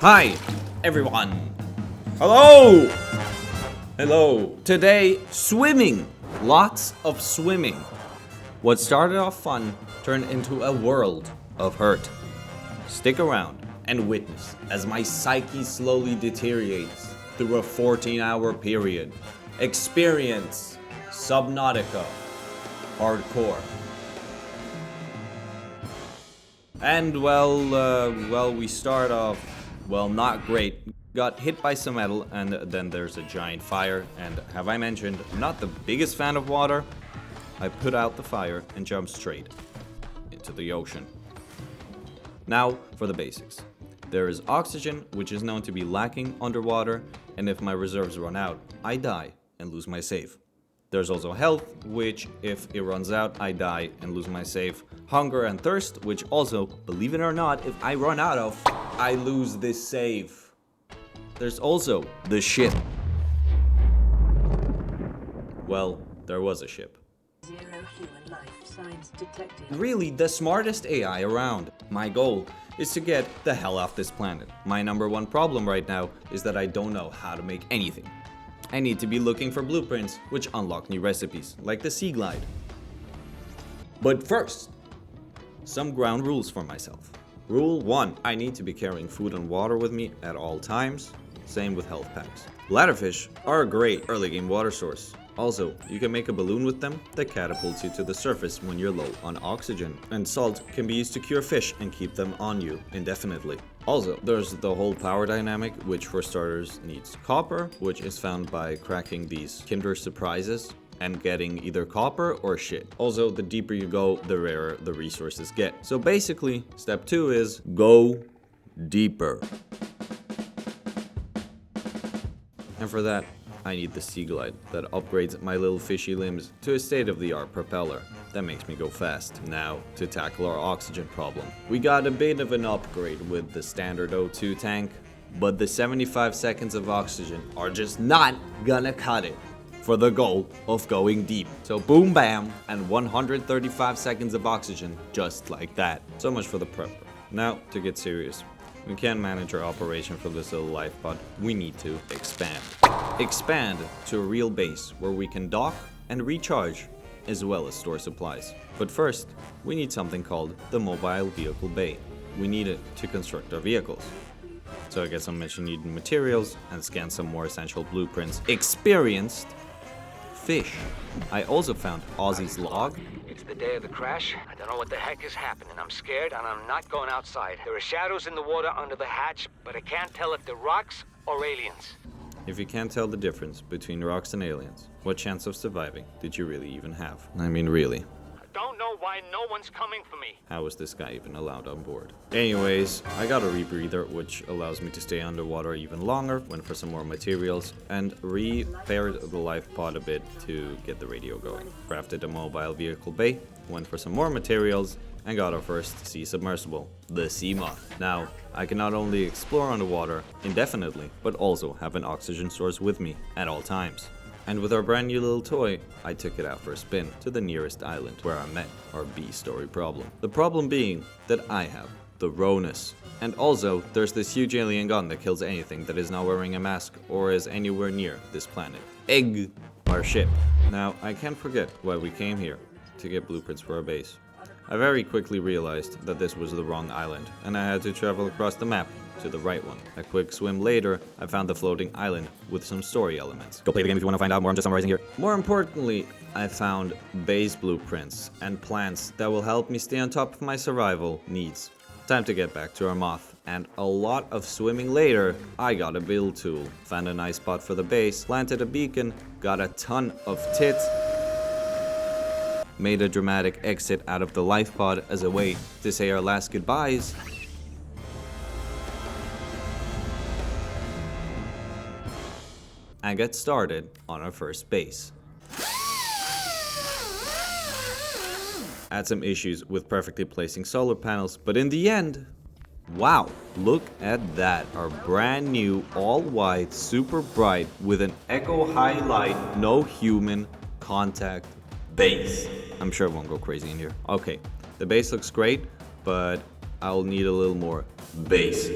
Hi, everyone. Hello. Hello. Today, swimming. Lots of swimming. What started off fun turned into a world of hurt. Stick around and witness as my psyche slowly deteriorates through a 14-hour period. Experience Subnautica Hardcore. And we start off, not great. Got hit by some metal, and then there's a giant fire. And have I mentioned, I'm not the biggest fan of water. I put out the fire and jumped straight into the ocean. Now for the basics. There is oxygen, which is known to be lacking underwater, and if my reserves run out, I die and lose my save. There's also health, which if it runs out, I die and lose my save. Hunger and thirst, which also, believe it or not, if I run out of, I lose this save. There's also the ship. Well, there was a ship. Zero human life signs detected. Really, the smartest AI around. My goal is to get the hell off this planet. My number one problem right now is that I don't know how to make anything. I need to be looking for blueprints which unlock new recipes, like the Sea Glide. But first, some ground rules for myself. Rule 1, I need to be carrying food and water with me at all times. Same with health packs. Bladderfish are a great early game water source. Also, you can make a balloon with them that catapults you to the surface when you're low on oxygen. And salt can be used to cure fish and keep them on you indefinitely. Also, there's the whole power dynamic, which for starters needs copper, which is found by cracking these Kinder Surprises and getting either copper or shit. Also, the deeper you go, the rarer the resources get. So basically, step 2 is go deeper. And for that, I need the Sea Glide that upgrades my little fishy limbs to a state-of-the-art propeller that makes me go fast. Now, to tackle our oxygen problem. We got a bit of an upgrade with the standard O2 tank, but the 75 seconds of oxygen are just not gonna cut it for the goal of going deep. So boom bam, and 135 seconds of oxygen just like that. So much for the prepper. Now, to get serious. We can't manage our operation from this little life pod. We need to expand. Expand to a real base where we can dock and recharge, as well as store supplies. But first, we need something called the Mobile Vehicle Bay. We need it to construct our vehicles. So I guess I'm mentioning materials and scan some more essential blueprints. Experienced fish. I also found Ozzy's log. It's the day of the crash. I don't know what the heck is happening. I'm scared and I'm not going outside. There are shadows in the water under the hatch, but I can't tell if they're rocks or aliens. If you can't tell the difference between rocks and aliens, what chance of surviving did you really even have? I mean, really. I don't know why no one's coming for me. How was this guy even allowed on board? Anyways, I got a rebreather, which allows me to stay underwater even longer, went for some more materials, and repaired the life pod a bit to get the radio going. Crafted a mobile vehicle bay, went for some more materials, and got our first sea submersible, the Sea Moth. Now, I can not only explore underwater indefinitely, but also have an oxygen source with me at all times. And with our brand new little toy, I took it out for a spin to the nearest island where I met our B-story problem. The problem being that I have the Ronus. And also, there's this huge alien gun that kills anything that is not wearing a mask or is anywhere near this planet. Egg our ship. Now, I can't forget why we came here, to get blueprints for our base. I very quickly realized that this was the wrong island, and I had to travel across the map to the right one. A quick swim later, I found the floating island with some story elements. Go play the game if you want to find out more, I'm just summarizing here. More importantly, I found base blueprints and plants that will help me stay on top of my survival needs. Time to get back to our moth, and a lot of swimming later, I got a build tool. Found a nice spot for the base, planted a beacon, got a ton of tits, made a dramatic exit out of the life pod as a way to say our last goodbyes, and get started on our first base. Had some issues with perfectly placing solar panels, but in the end, wow, look at that. Our brand new, all white, super bright, with an echo highlight, no human contact base. I'm sure it won't go crazy in here. Okay, the base looks great, but I'll need a little more base.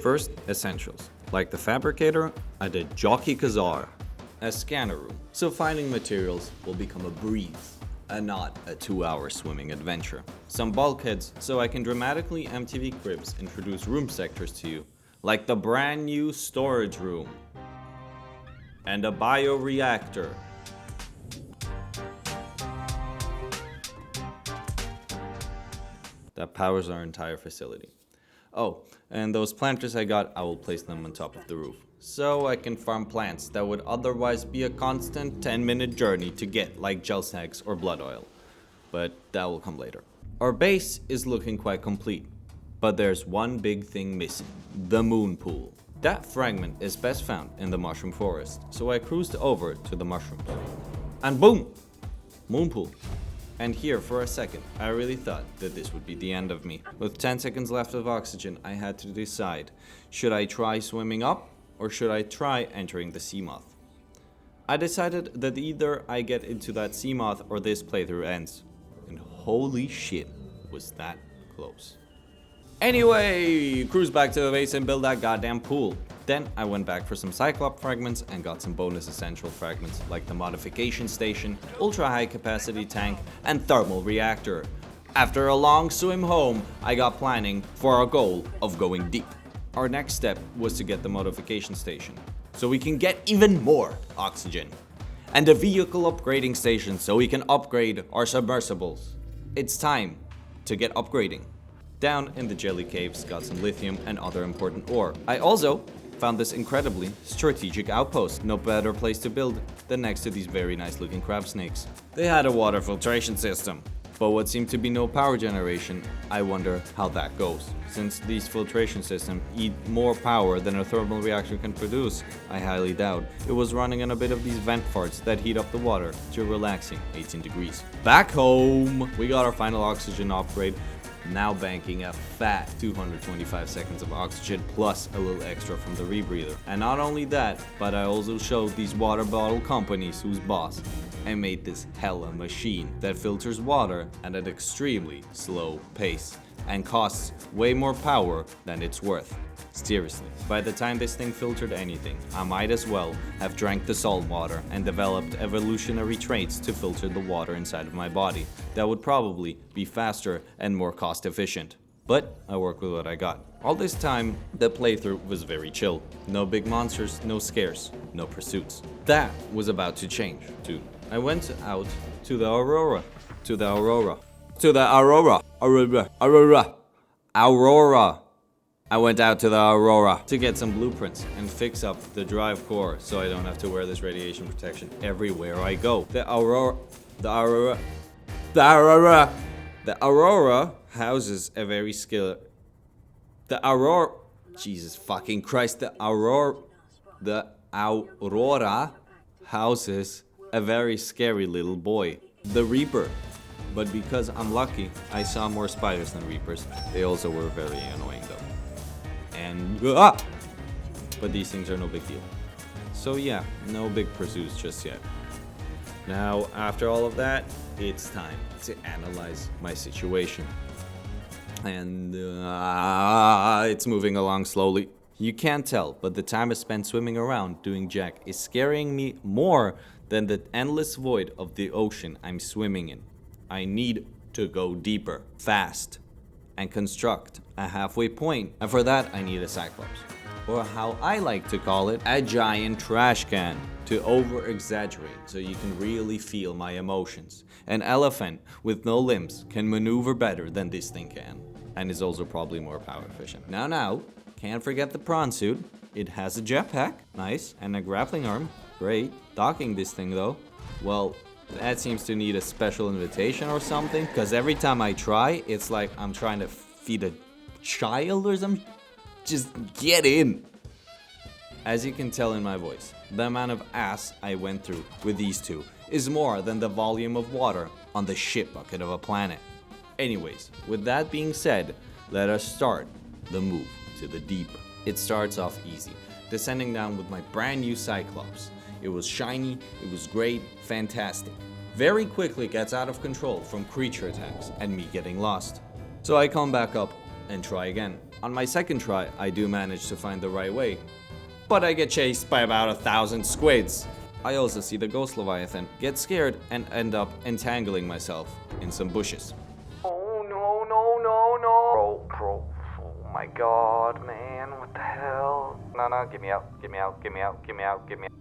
First, essentials. Like the fabricator, I did Jockey Kazar, a scanner room, so finding materials will become a breeze and not a 2-hour swimming adventure. Some bulkheads, so I can dramatically MTV Cribs introduce room sectors to you, like the brand new storage room and a bioreactor. That powers our entire facility. Oh, and those planters I got, I will place them on top of the roof, so I can farm plants that would otherwise be a constant 10-minute journey to get, like gel snags or blood oil. But that will come later. Our base is looking quite complete, but there's one big thing missing: the moon pool. That fragment is best found in the mushroom forest, so I cruised over to the mushrooms. And boom! Moon pool. And here, for a second, I really thought that this would be the end of me. With 10 seconds left of oxygen, I had to decide, should I try swimming up, or should I try entering the sea moth? I decided that either I get into that sea moth or this playthrough ends. And holy shit, was that close. Anyway, cruise back to the base and build that goddamn pool. Then I went back for some Cyclops fragments and got some bonus essential fragments like the modification station, ultra high capacity tank, and thermal reactor. After a long swim home, I got planning for our goal of going deep. Our next step was to get the modification station, so we can get even more oxygen. And a vehicle upgrading station so we can upgrade our submersibles. It's time to get upgrading. Down in the jelly caves got some lithium and other important ore. I also found this incredibly strategic outpost. No better place to build than next to these very nice looking crab snakes. They had a water filtration system, but what seemed to be no power generation. I wonder how that goes. Since these filtration systems eat more power than a thermal reactor can produce, I highly doubt it was running on a bit of these vent farts that heat up the water to a relaxing 18 degrees. Back home, we got our final oxygen upgrade. Now banking a fat 225 seconds of oxygen plus a little extra from the rebreather. And not only that, but I also showed these water bottle companies who's boss. I made this hella machine that filters water at an extremely slow pace and costs way more power than it's worth. Seriously, by the time this thing filtered anything, I might as well have drank the salt water and developed evolutionary traits to filter the water inside of my body. That would probably be faster and more cost efficient. But I work with what I got. All this time, the playthrough was very chill. No big monsters, no scares, no pursuits. That was about to change, too. I went out to the Aurora. I went out to the Aurora to get some blueprints and fix up the drive core so I don't have to wear this radiation protection everywhere I go. The Aurora houses a very skilled... Jesus fucking Christ, the Aurora houses a very scary little boy, the Reaper. But because I'm lucky, I saw more spiders than Reapers. They also were very annoying though. And but these things are no big deal. So yeah, no big pursuits just yet. Now, after all of that, it's time to analyze my situation. And it's moving along slowly. You can't tell, but the time I spent swimming around doing jack is scaring me more than the endless void of the ocean I'm swimming in. I need to go deeper, fast, and construct a halfway point. And for that, I need a Cyclops. Or how I like to call it, a giant trash can. To over-exaggerate so you can really feel my emotions. An elephant with no limbs can maneuver better than this thing can. And is also probably more power efficient. Now, can't forget the prawn suit. It has a jetpack, nice, and a grappling arm, great. Docking this thing though, well, that seems to need a special invitation or something, because every time I try, it's like I'm trying to feed a child or something. Just get in. As you can tell in my voice, the amount of ass I went through with these two is more than the volume of water on the shit bucket of a planet. Anyways, with that being said, let us start the move to the deep. It starts off easy, descending down with my brand new Cyclops. It was shiny, it was great, fantastic. Very quickly gets out of control from creature attacks and me getting lost. So I come back up and try again. On my second try, I do manage to find the right way, but I get chased by about 1,000 squids. I also see the ghost leviathan, get scared, and end up entangling myself in some bushes. Oh no, no, no, no. Bro. Oh my god, man. What the hell? No, get me out. Get me out. Get me out. Get me out. Get me out.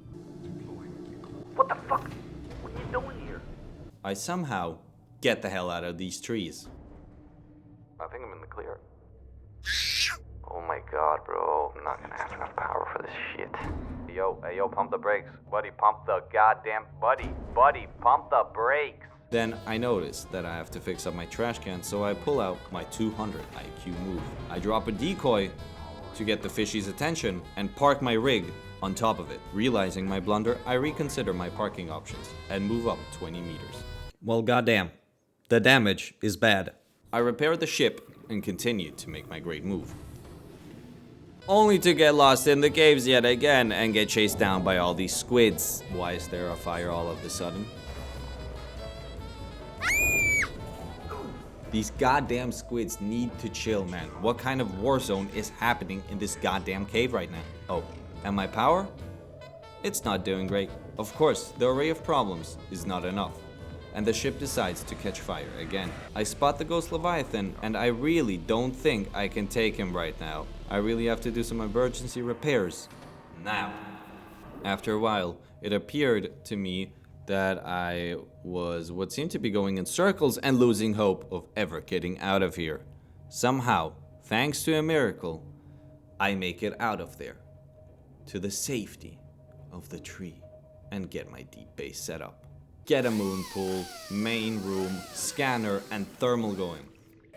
What the fuck? What are you doing here? I somehow get the hell out of these trees. I think I'm in the clear. Oh my god, bro. I'm not gonna have enough power for this shit. Hey yo, pump the brakes. Buddy, pump the goddamn... Buddy, pump the brakes. Then I notice that I have to fix up my trash can, so I pull out my 200 IQ move. I drop a decoy to get the fishy's attention and park my rig on top of it. Realizing my blunder, I reconsider my parking options and move up 20 meters. Well, goddamn, the damage is bad. I repair the ship and continue to make my great move, only to get lost in the caves yet again and get chased down by all these squids. Why is there a fire all of a sudden? These goddamn squids need to chill, man. What kind of war zone is happening in this goddamn cave right now? Oh, and my power? It's not doing great. Of course, the array of problems is not enough, and the ship decides to catch fire again. I spot the ghost leviathan, and I really don't think I can take him right now. I really have to do some emergency repairs now. After a while, it appeared to me that I was what seemed to be going in circles and losing hope of ever getting out of here. Somehow, thanks to a miracle, I make it out of there to the safety of the tree and get my deep base set up. Get a moon pool, main room, scanner, and thermal going.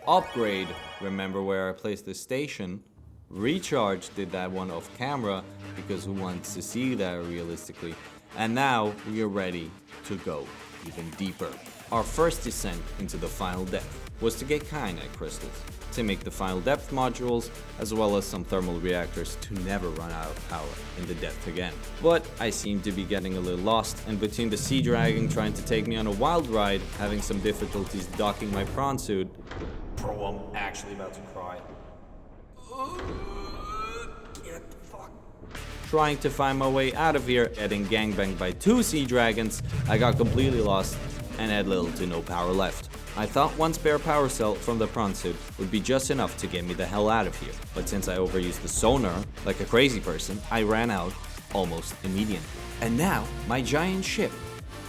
Upgrade, remember where I placed the station. Recharge, did that one off camera because who wants to see that realistically. And now we are ready to go even deeper. Our first descent into the final depth was to get kyanite crystals, to make the final depth modules, as well as some thermal reactors to never run out of power in the depth again. But I seem to be getting a little lost, and between the sea dragon trying to take me on a wild ride, having some difficulties docking my prawn suit. Bro, I'm actually about to cry. Get the fuck. Trying to find my way out of here, getting gangbanged by 2 sea dragons, I got completely lost and had little to no power left. I thought one spare power cell from the prawn suit would be just enough to get me the hell out of here, but since I overused the sonar like a crazy person, I ran out almost immediately. And now, my giant ship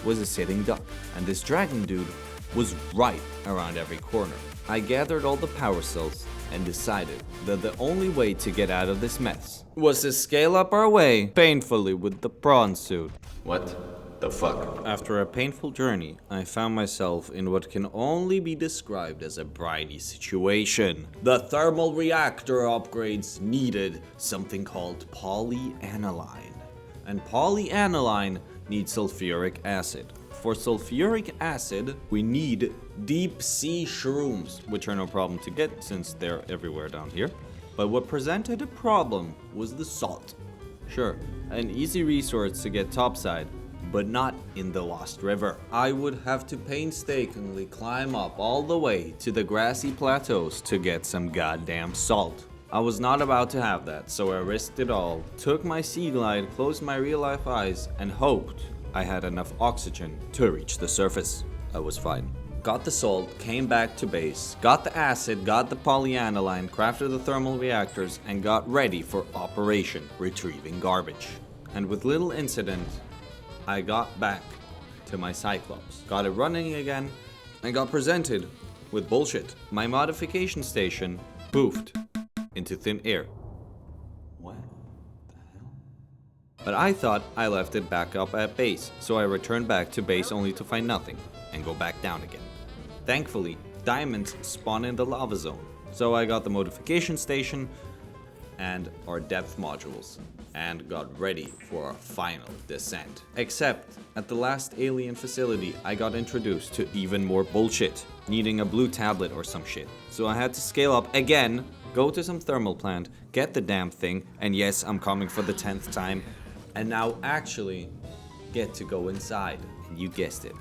was a sitting duck, and this dragon dude was right around every corner. I gathered all the power cells and decided that the only way to get out of this mess was to scale up our way painfully with the prawn suit. What the fuck? After a painful journey, I found myself in what can only be described as a briny situation. The thermal reactor upgrades needed something called polyaniline. And polyaniline needs sulfuric acid. For sulfuric acid, we need deep sea shrooms, which are no problem to get since they're everywhere down here. But what presented a problem was the salt. Sure, an easy resource to get topside, but not in the Lost River. I would have to painstakingly climb up all the way to the grassy plateaus to get some goddamn salt. I was not about to have that, so I risked it all, took my sea glide, closed my real life eyes, and hoped I had enough oxygen to reach the surface. I was fine. Got the salt, came back to base, got the acid, got the polyaniline, crafted the thermal reactors, and got ready for Operation Retrieving Garbage. And with little incident, I got back to my Cyclops, got it running again, and got presented with bullshit. My modification station poofed into thin air. What the hell? But I thought I left it back up at base, so I returned back to base only to find nothing and go back down again. Thankfully, diamonds spawn in the lava zone, so I got the modification station and our depth modules and got ready for our final descent. Except at the last alien facility, I got introduced to even more bullshit, needing a blue tablet or some shit. So I had to scale up again, go to some thermal plant, get the damn thing, and yes, I'm coming for the 10th time, and now actually get to go inside. And you guessed it.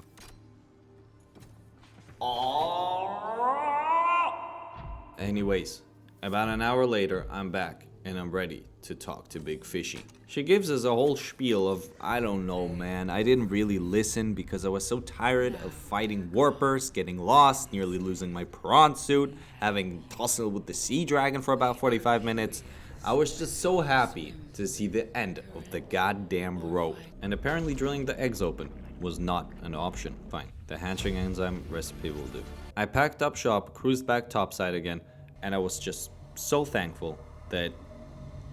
Anyways, About an hour later, I'm back, and I'm ready to talk to Big Fishy. She gives us a whole spiel of, I don't know, man. I didn't really listen because I was so tired of fighting warpers, getting lost, nearly losing my prawn suit, having tussled with the sea dragon for about 45 minutes. I was just so happy to see the end of the goddamn rope. And apparently drilling the eggs open was not an option. Fine, the hatching enzyme recipe will do. I packed up shop, cruised back topside again, and I was just so thankful that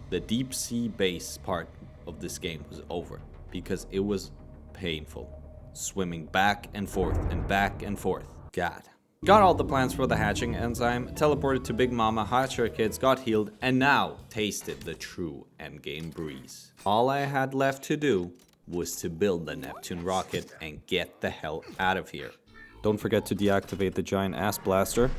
the deep sea base part of this game was over, because it was painful. Swimming back and forth and back and forth. God. Got all the plans for the hatching enzyme, teleported to Big Mama, hatched her kids, got healed, and now tasted the true endgame breeze. All I had left to do was to build the Neptune rocket and get the hell out of here. Don't forget to deactivate the giant ass blaster.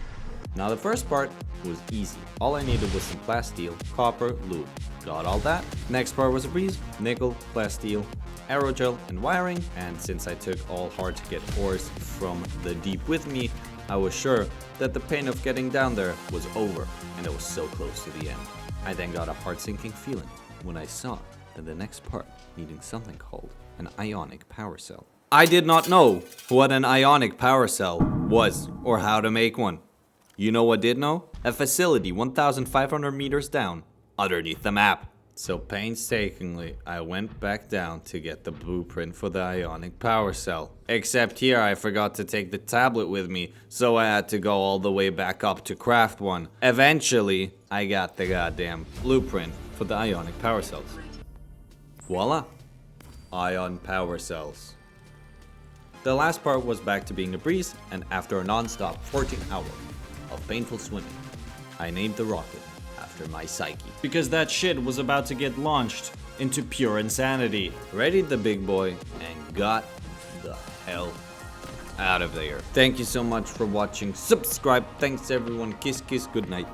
Now the first part was easy. All I needed was some plasteel, copper, lube. Got all that. Next part was a breeze, nickel, plasteel, aerogel, and wiring. And since I took all hard to get ores from the deep with me, I was sure that the pain of getting down there was over, and I was so close to the end. I then got a heart-sinking feeling when I saw that the next part needed something called an ionic power cell. I did not know what an ionic power cell was or how to make one. You know what did know? A facility 1,500 meters down underneath the map. So painstakingly, I went back down to get the blueprint for the ionic power cell. Except here I forgot to take the tablet with me, so I had to go all the way back up to craft one. Eventually, I got the goddamn blueprint for the ionic power cells. Voila! Ion power cells. The last part was back to being a breeze, and after a non-stop 14 hours of painful swimming, I named the rocket after my psyche. Because that shit was about to get launched into pure insanity. Readied the big boy and got the hell out of there. Thank you so much for watching. Subscribe. Thanks everyone. Kiss kiss. Good night.